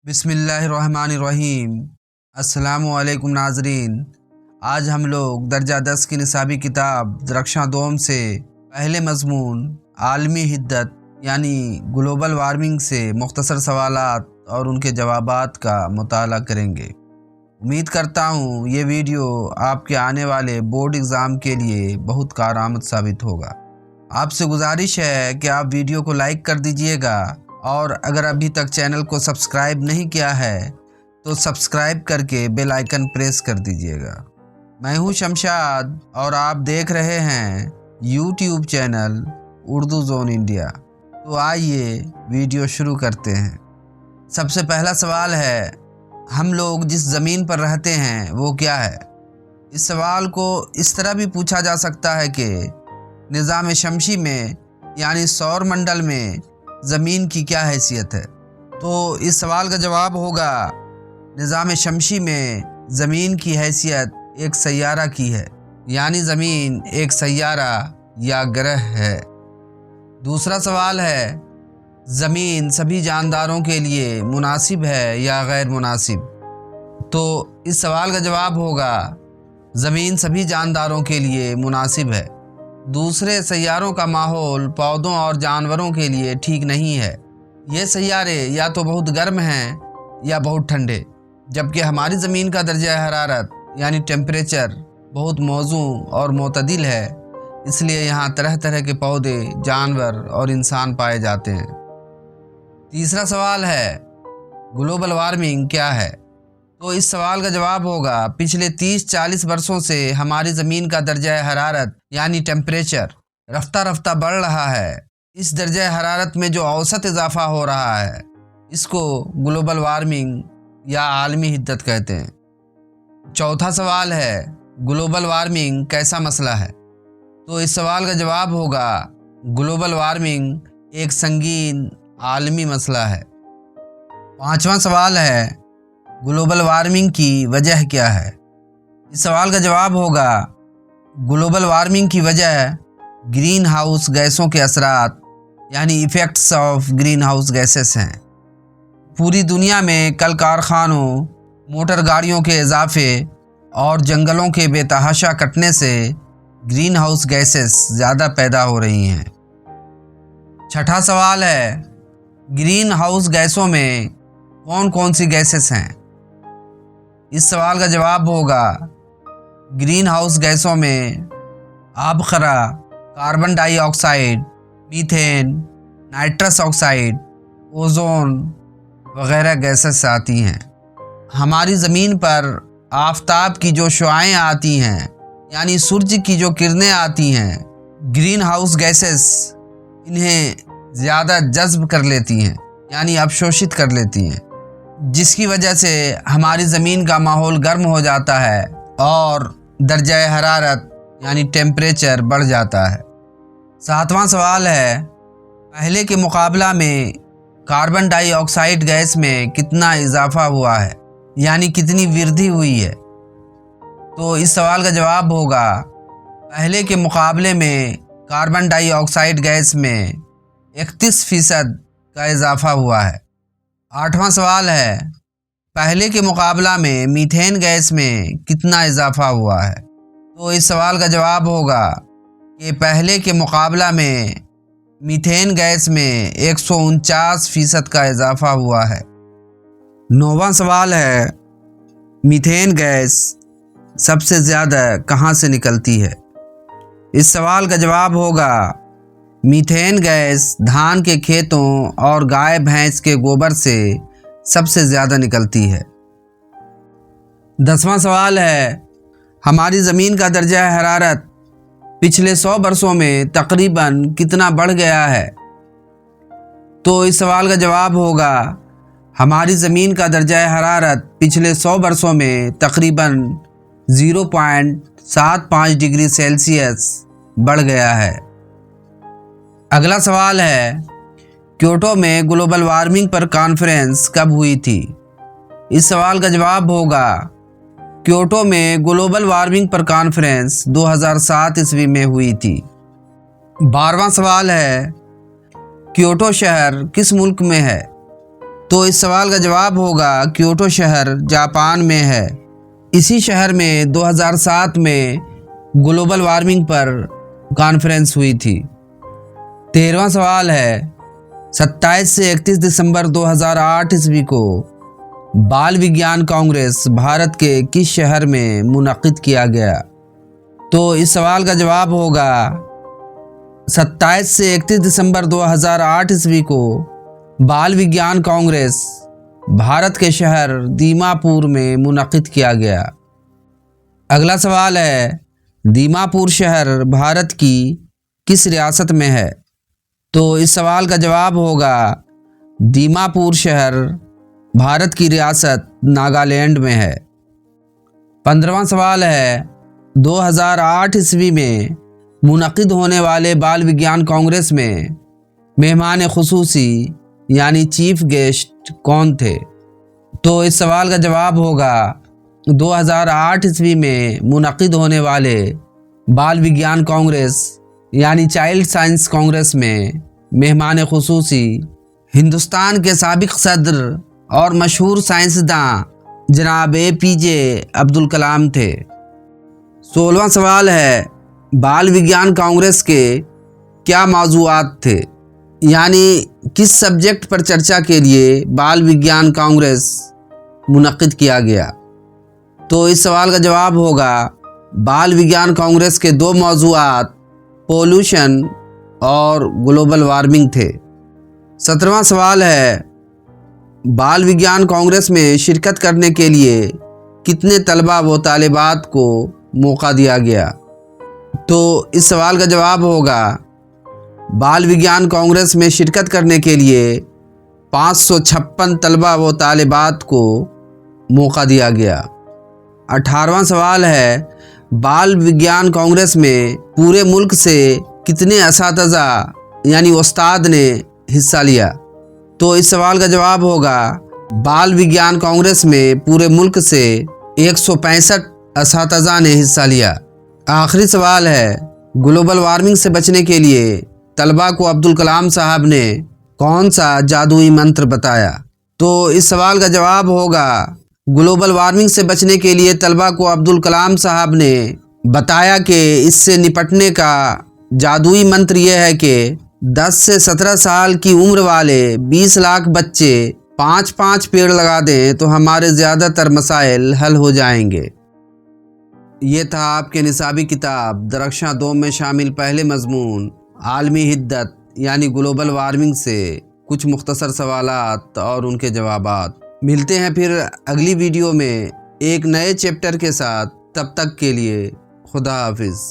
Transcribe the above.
बिस्मिल्लाहिर्रहमानिर्रहीम। अस्सलामुअलैकुम नाजरीन। आज हम लोग दर्जा 10 की निसाबी किताब दरख्शां दोम से पहले मजमून आलमी हिद्दत यानी ग्लोबल वार्मिंग से मुख्तसर सवालात और उनके जवाबात का मुताला करेंगे। उम्मीद करता हूँ ये वीडियो आपके आने वाले बोर्ड एग्ज़ाम के लिए बहुत कारआमद साबित होगा। आपसे गुजारिश है कि आप वीडियो को लाइक कर दीजिएगा और अगर अभी तक चैनल को सब्सक्राइब नहीं किया है तो सब्सक्राइब करके बेल आइकन प्रेस कर दीजिएगा। मैं हूं शमशाद और आप देख रहे हैं YouTube channel Urdu zone India. तो आइए वीडियो शुरू करते हैं। सबसे पहला सवाल है, हम लोग जिस ज़मीन पर रहते हैं वो क्या है? इस सवाल को इस तरह भी पूछा जा सकता है कि निज़ाम शमसी में यानी सौर मंडल में ज़मीन की क्या हैसियत है? तो इस सवाल का जवाब होगा, निज़ाम शमसी में ज़मीन की हैसियत एक सैयारा की है, यानी ज़मीन एक सैयारा या ग्रह है। दूसरा सवाल है, ज़मीन सभी जानदारों के लिए मुनासिब है या गैर मुनासिब? तो इस सवाल का जवाब होगा, ज़मीन सभी जानदारों के लिए मुनासिब है। दूसरे सैयारों का माहौल पौधों और जानवरों के लिए ठीक नहीं है। ये सैयारे या तो बहुत गर्म हैं या बहुत ठंडे, जबकि हमारी ज़मीन का दर्जा हरारत यानी टेम्परेचर बहुत मौजून और मोतदिल है। इसलिए यहाँ तरह तरह के पौधे, जानवर और इंसान पाए जाते हैं। तीसरा सवाल है, ग्लोबल वार्मिंग क्या है? तो इस सवाल का जवाब होगा, पिछले 30-40 वर्षों से हमारी ज़मीन का दर्जा हरारत यानी टेम्परेचर रफ्ता रफ्ता बढ़ रहा है। इस दर्जा हरारत में जो औसत इजाफा हो रहा है इसको ग्लोबल वार्मिंग या आलमी हिद्दत कहते हैं। चौथा सवाल है, ग्लोबल वार्मिंग कैसा मसला है? तो इस सवाल का जवाब होगा, ग्लोबल वार्मिंग एक संगीन आलमी मसला है। पांचवा सवाल है, ग्लोबल वार्मिंग की वजह क्या है? इस सवाल का जवाब होगा, ग्लोबल वार्मिंग की वजह ग्रीन हाउस गैसों के असरात यानी effects of green house gases हैं। पूरी दुनिया में कल कारखानों, मोटर गाड़ियों के इजाफे और जंगलों के बेतहाशा कटने से ग्रीन हाउस गैसेस ज़्यादा पैदा हो रही हैं। छठा सवाल है, ग्रीन हाउस गैसों में कौन कौन सी गैसेस हैं? इस सवाल का जवाब होगा, ग्रीन हाउस गैसों में आबखरा, carbon dioxide, methane, nitrous oxide, ozone वगैरह गैसेस आती हैं। हमारी ज़मीन पर आफताब की जो शुआएं आती हैं यानी सूरज की जो किरणें आती हैं, ग्रीन हाउस गैसेस इन्हें ज़्यादा जज्ब कर लेती हैं यानी अवशोषित कर लेती हैं, जिसकी वजह से हमारी ज़मीन का माहौल गर्म हो जाता है और दर्जा हरारत यानी टेम्परेचर बढ़ जाता है। सातवां सवाल है, पहले के मुकाबला में कार्बन डाइऑक्साइड गैस में कितना इजाफा हुआ है यानी कितनी वृद्धि हुई है? तो इस सवाल का जवाब होगा, पहले के मुकाबले में कार्बन डाइऑक्साइड गैस में 31% का इजाफा हुआ है। आठवां सवाल है, पहले के मुकाबला में मीथेन गैस में कितना इजाफा हुआ है? तो इस सवाल का जवाब होगा कि पहले के मुकाबला में मीथेन गैस में 149% का इजाफा हुआ है। नौवां सवाल है, मीथेन गैस सबसे ज़्यादा कहाँ से निकलती है? इस सवाल का जवाब होगा, मीथेन गैस धान के खेतों और गाय भैंस के गोबर से सबसे ज़्यादा निकलती है। 10वां सवाल है, हमारी ज़मीन का दर्जा हरारत पिछले 100 वर्षों में तकरीबन कितना बढ़ गया है? तो इस सवाल का जवाब होगा, हमारी ज़मीन का दर्जा हरारत पिछले 100 वर्षों में तकरीबन 0.75 डिग्री सेल्सियस बढ़ गया है। अगला सवाल है, क्योटो में ग्लोबल वार्मिंग पर कॉन्फ्रेंस कब हुई थी? इस सवाल का जवाब होगा, क्योटो में ग्लोबल वार्मिंग पर कॉन्फ्रेंस 2007 ईस्वी में हुई थी। 12वां सवाल है, क्योटो शहर किस मुल्क में है? تو اس سوال کا جواب ہوگا کیوٹو شہر جاپان میں ہے۔ اسی شہر میں 2007 میں گلوبل وارمنگ پر کانفرنس ہوئی تھی۔ 13واں سوال ہے 27 سے 31 دسمبر 2008 عیسوی کو بال وگیان کانگریس بھارت کے کس شہر میں منعقد کیا گیا؟ تو اس سوال کا جواب ہوگا 27 سے 31 دسمبر 2008 عیسوی کو بال وگیان کانگریس بھارت کے شہر دیما پور میں منعقد کیا گیا۔ اگلا سوال ہے دیما پور شہر بھارت کی کس ریاست میں ہے؟ تو اس سوال کا جواب ہوگا دیما پور شہر بھارت کی ریاست ناگالینڈ میں ہے۔ 15واں سوال ہے 2008 عیسوی میں منعقد ہونے والے بال وگیان کانگریس میں مہمان خصوصی یعنی چیف گیسٹ کون تھے؟ تو اس سوال کا جواب ہوگا 2008 عیسوی میں منعقد ہونے والے بال وگیان کانگریس یعنی چائلڈ سائنس کانگریس میں مہمان خصوصی ہندوستان کے سابق صدر اور مشہور سائنسداں جناب APJ عبدالکلام تھے۔ 16واں سوال ہے بال وگیان کانگریس کے کیا موضوعات تھے؟ یعنی کس سبجیکٹ پر چرچا کے لیے بال وگیان کانگریس منعقد کیا گیا؟ تو اس سوال کا جواب ہوگا بال وگیان کانگریس کے 2 موضوعات پولوشن اور گلوبل وارمنگ تھے۔ 17واں سوال ہے بال وگیان کانگریس میں شرکت کرنے کے لیے کتنے طلباء و طالبات کو موقع دیا گیا؟ تو اس سوال کا جواب ہوگا بال وگیان کانگریس میں شرکت کرنے کے لیے 556 طلباء و طالبات کو موقع دیا گیا۔ 18واں سوال ہے بال وگیان کانگریس میں پورے ملک سے کتنے اساتذہ یعنی استاد نے حصہ لیا؟ تو اس سوال کا جواب ہوگا بال وگیان کانگریس میں پورے ملک سے 165 اساتذہ نے حصہ لیا۔ آخری سوال ہے گلوبل وارمنگ سے بچنے کے لیے طلباء کو عبدالکلام صاحب نے کون سا جادوئی منتر بتایا؟ تو اس سوال کا جواب ہوگا گلوبل وارمنگ سے بچنے کے لیے طلباء کو عبدالکلام صاحب نے بتایا کہ اس سے نپٹنے کا جادوئی منتر یہ ہے کہ 10 سے 17 سال کی عمر والے 20 لاکھ بچے 5 پیڑ لگا دیں تو ہمارے زیادہ تر مسائل حل ہو جائیں گے۔ یہ تھا آپ کے نصابی کتاب درخشاں دوم میں شامل پہلے مضمون عالمی حدت یعنی گلوبل وارمنگ سے کچھ مختصر سوالات اور ان کے جوابات۔ ملتے ہیں پھر اگلی ویڈیو میں ایک نئے چیپٹر کے ساتھ، تب تک کے لیے خدا حافظ۔